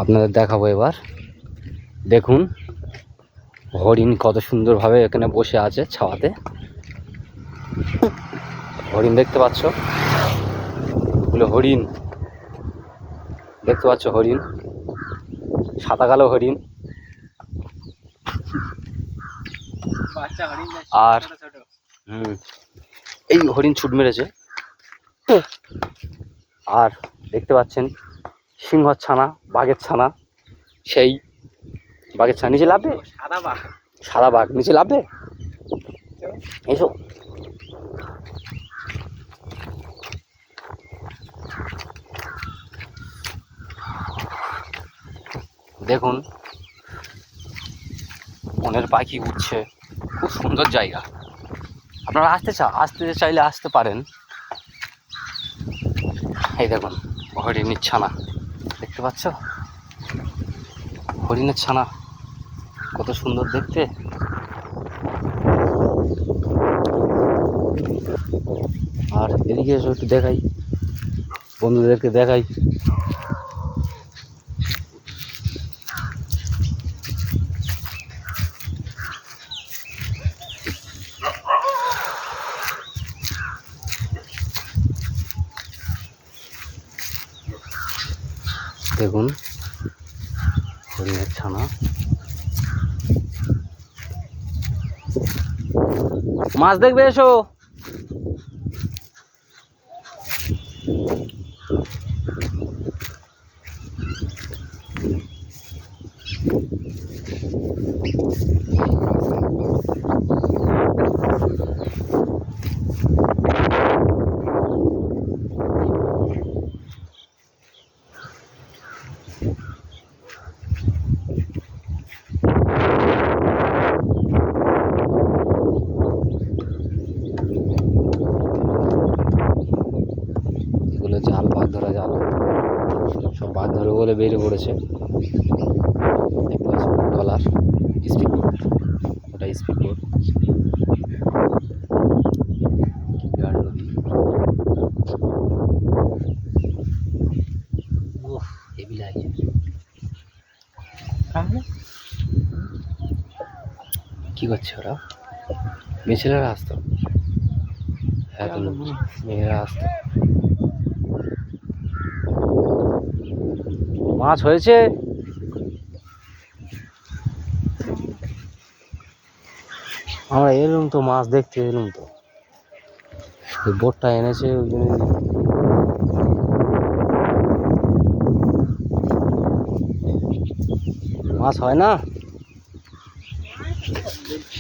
আপনাদের দেখাবো এবার। দেখুন হরিণ কত সুন্দরভাবে এখানে বসে আছে ছাওয়াতে। হরিণ দেখতে পাচ্ছ, এগুলো হরিণ দেখতে পাচ্ছ, হরিণ সাদা কালো হরিণ। আর এই হরিণ ছুট মেরেছে। আর দেখতে পাচ্ছেন সিংহর ছানা, বাঘের ছানা। সেই বাঘের ছানা নিচে লাভবে, সাদা বাঘ নিচে লাভবে। এসো, দেখুন মনের পাখি উঠছে। খুব সুন্দর জায়গা। আপনারা আসতে চাইলে আসতে পারেন। এই দেখুন হরিণের ছানা দেখতে পাচ্ছ, হরিণের ছানা কত সুন্দর দেখতে। আর এদিকে এসো, একটু দেখাই, বন্ধুদেরকে দেখাই। দেখুন হরিণের ছানা। মাছ দেখবে, এসো। এগুলো জাল, বাঘ ধরা জাল। সব বাঘ ধরে বলে বেরিয়ে পড়েছে। দেখতে পাচ্ছ ট্রলার, স্পিড বোট, ওটা স্পিড বোট। নদী, হেভি লাগে। কি করছে ওরা? মেয়ে ছেলেরা আসতো, হ্যাঁ মেয়েরা আসতো। মাছ হয়েছে। আমরা এলুম তো, মাছ দেখতে এলুম তো, ওই বোটটা এনেছে ওই জন্য। মাছ হয় না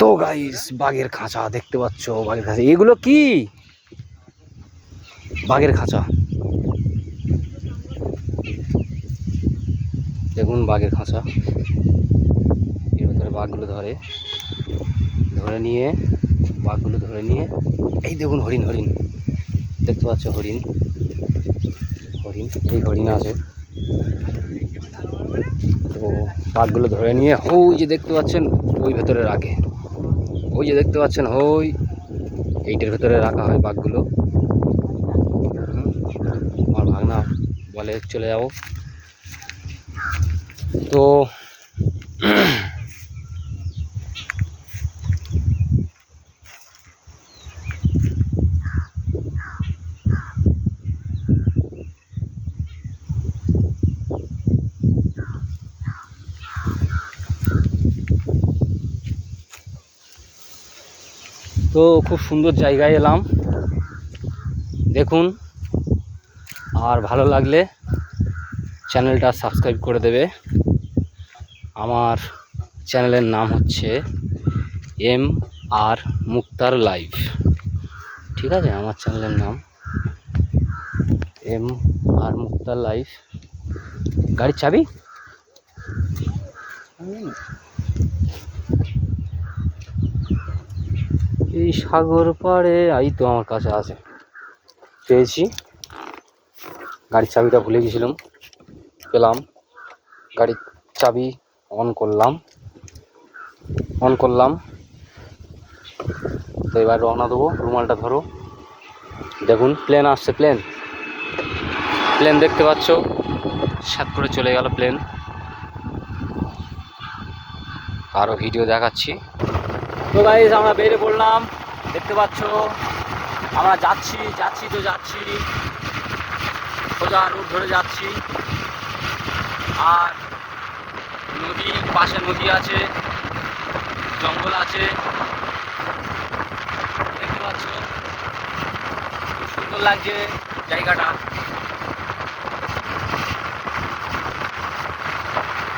তো গাইস। বাঘের খাঁচা দেখতে পাচ্ছ, বাঘের খাঁচা। এগুলো কি? বাঘের খাঁচা। দেখুন বাঘের খাঁচা, এর ভেতরে বাঘগুলো ধরে নিয়ে বাঘগুলো ধরে নিয়ে। এই দেখুন হরিণ, হরিণ দেখতে পাচ্ছ, হরিণ, হরিণ, এই হরিণ আছে। তো বাঘগুলো ধরে নিয়ে ওই যে দেখতে পাচ্ছেন ওই ভেতরে রাখে। ওই যে দেখতে পাচ্ছেন ওই এইটার ভেতরে রাখা হয় বাঘগুলো। আমার ভাগনা বলে চলে যাবো। তো তো খুব সুন্দর জায়গায় এলাম। দেখুন, আর ভালো লাগলে চ্যানেলটা সাবস্ক্রাইব করে দেবে। আমার চ্যানেলের নাম হচ্ছে MR মুক্তার লাইভ। ঠিক আছে, আমার চ্যানেলের নাম MR মুক্তার লাইভ। গাড়ির চাবি এই সাগর পাড়ে। এই তো আমার কাছে আছে, পেয়েছি। গাড়ির চাবিটা ভুলে গেছিলাম, পেলাম। গাড়ির চাবি অন করলাম। তো এবার রওনা দেবো। রুমালটা ধরো। দেখুন প্লেন আসছে, প্লেন দেখতে পাচ্ছ, সাত করে চলে গেল প্লেন। আরও ভিডিও দেখাচ্ছি। তো গাইস আমরা বেরিয়ে পড়লাম, দেখতে পাচ্ছ আমরা যাচ্ছি সোজা রুট ধরে যাচ্ছি। আর নদী পাশে নদী আছে, জঙ্গল আছে, দেখতে পাচ্ছ খুব সুন্দর লাগছে জায়গাটা।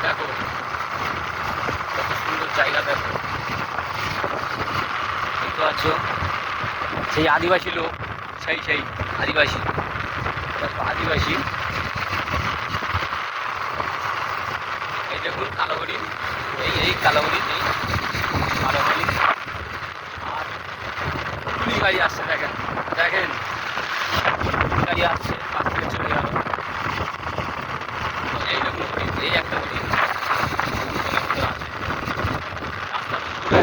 দেখো কত সুন্দর জায়গা, দেখো দেখতে পাচ্ছ সেই আদিবাসী লোক, সেই আদিবাসী, দেখো আদিবাসী। এই দেখুন কালো হরিণ, এই কালো হরিণ, এই কালো হরিণ। আর পুলিশ গাড়ি আসছে, দেখেন গাড়ি আসছে, পাশ থেকে চলে গেল। এই দেখুন হরিণ, এই একটা হরিণ আছে রাস্তার উপরে।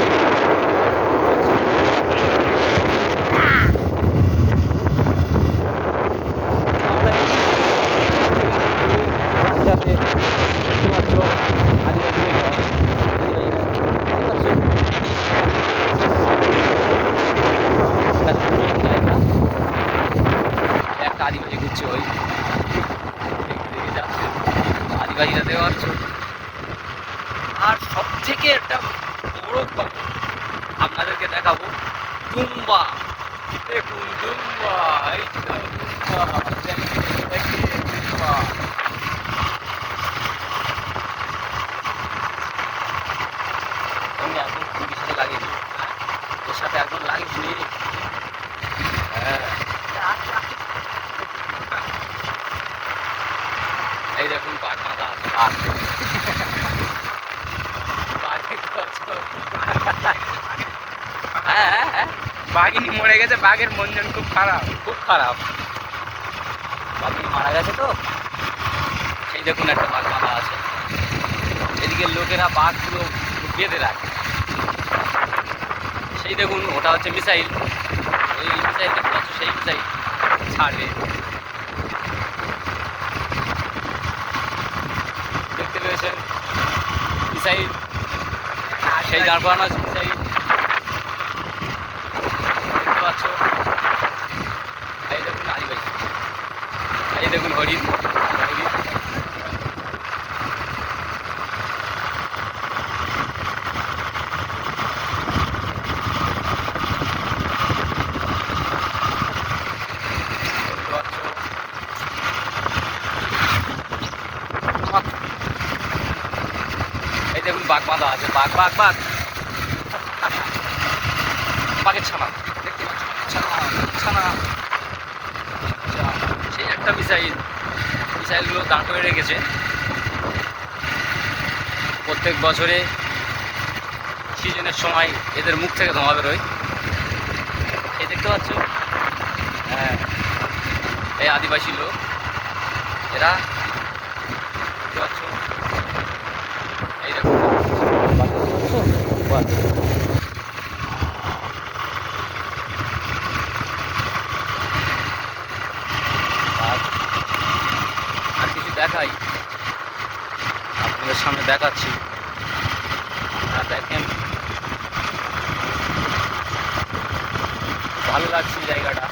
একটা আদিবাসী ঘুরছে, ওই যাচ্ছে আদিবাসীরা, দেখতে পাচ্ছ। আর সব থেকে একটা বড় আপনাদেরকে দেখাবো ডুম্বা। দেখুন ডুম্বা, এই ডুম্বা, ডুম্বা। আমি একদম খুবই সাথে লাগিয়ে তোর সাথে একদম লাগিস নি। হ্যাঁ এই দেখুন বাঘ মাথা আছে, হ্যাঁ বাঘিনী মরে গেছে, বাঘের মনজন খুব খারাপ। বাঘিনী মারা গেছে তো, সেই দেখুন একটা বাঘ মাথা আছে। এদিকে লোকেরা বাঘগুলো বেঁধে রাখে, সেই দেখুন ওটা হচ্ছে মিসাইল, ওই মিসাইল দেখতে পাচ্ছ, সেই মিসাইল ছাড়বে, দেখতে পেয়েছেন মিসাইল, সেই দাঁড় করানো আছে মিসাইল, দেখতে পাচ্ছ। এই দেখুন আদিবাসী, এই দেখুন হরিণ, এই দেখুন বাঘ বাঁধা আছে, বাঘ বাঘের ছানা, দেখতে পাচ্ছ ছানা। সেই একটা মিসাইলগুলো দাঁড় করে রেখেছে। প্রত্যেক বছরে সিজনের সময় এদের মুখ থেকে ধোঁয়া বেরোয়, এই দেখতে পাচ্ছ। হ্যাঁ এই আদিবাসী লোক, এরা দেখতে পাচ্ছ। এই দেখো আর কিছু দেখাই, আপনাদের সামনে দেখাচ্ছি। আর দেখেন ভালো লাগছে জায়গাটা।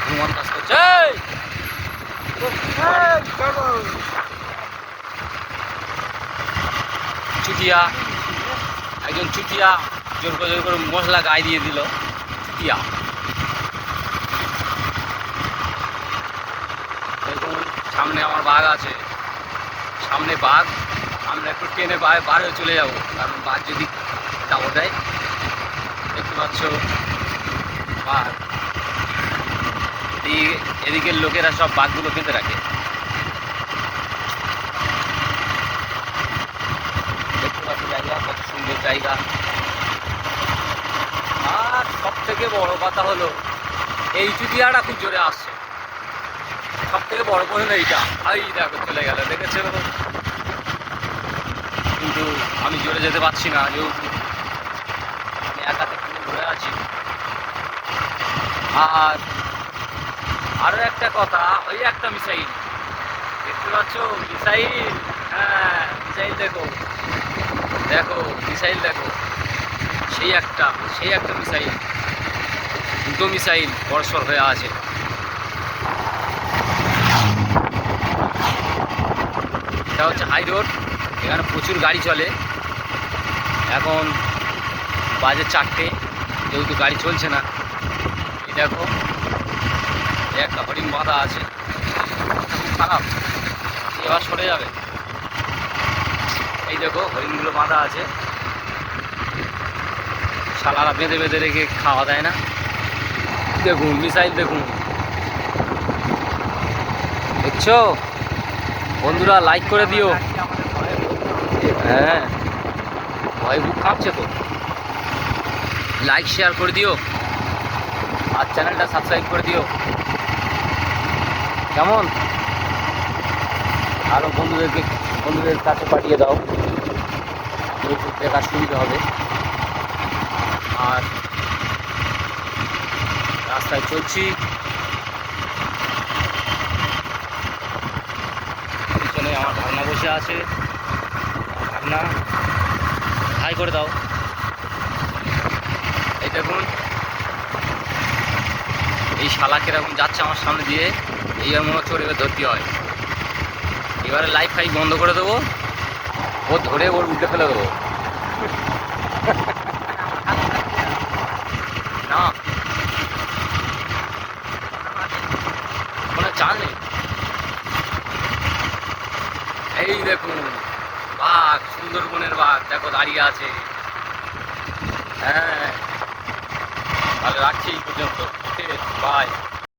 ঘুমান কাজ করছে, চুটিয়া, একজন চুটিয়া জোর করে মশলা গায়ে দিয়ে দিল, চুটিয়া। দেখুন সামনে আমার বাঘ আছে, সামনে বাঘ, আমরা একটু ট্রেনে বার হয়ে চলে যাবো, কারণ বাঘ যদি দাও দেয়। দেখতে পাচ্ছ বাঘ, এদিকের লোকেরা সব বাঘগুলো বেঁধে রাখে। দেখতে পাচ্ছ জায়গা, কত সুন্দর জায়গা। আর সব থেকে বড় কথা হলো এই চুটিয়াটা খুব জোরে আসছে, থেকে বড় প্রশ্ন এইটা, এই দেখো চলে গেল, দেখেছো? কিন্তু আমি জোরে যেতে পারছি না, যেহেতু আমি একা থেকে ঘুরে আছি। আর আরো একটা কথা, ওই একটা মিসাইল দেখতে পাচ্ছ, মিসাইল, হ্যাঁ মিসাইল দেখো, দেখো মিসাইল দেখো, সেই একটা মিসাইল, দুটো মিসাইল বর্ষর হয়ে আছে। এটা হচ্ছে হাই রোড, এখানে প্রচুর গাড়ি চলে। এখন বাজে 4টে, যেহেতু গাড়ি চলছে না। এই দেখো, এই একটা হরিণ বাঁধা আছে, খারাপ, এবার সরে যাবে। এই দেখো হরিণগুলো বাঁধা আছে, শালারা বেঁধে বেঁধে রেখে খাওয়া দেয় না। দেখুন মিসাইল দেখুন, দেখছো বন্ধুরা? লাইক করে দিও। হ্যাঁ, ভয় বুক কাঁপছে তো। লাইক শেয়ার করে দিও আর চ্যানেলটা সাবস্ক্রাইব করে দিও, কেমন? আরও বন্ধুদের কাছে পাঠিয়ে দাও, ইউটিউব দেখার সুবিধা হবে। আর রাস্তায় চলছি, পিছনে আমার ভাগনা বসে আছে, ভাগনা হাই করে দাও। এই দেখুন এই শালা কিরকম যাচ্ছে আমার সামনে দিয়ে, এইবার মনে হচ্ছে ওর এবার ধরতে হয়। এবারে লাইফ ফাইভ বন্ধ করে দেবো, ও ধরে ওর উল্টে ফেলে দেবো। না কোনো চাল নেই। এই দেখুন বাঘ, সুন্দরবনের বাঘ দেখো দাঁড়িয়ে আছে। হ্যাঁ, তাহলে রাখছি এই পর্যন্ত, বাই।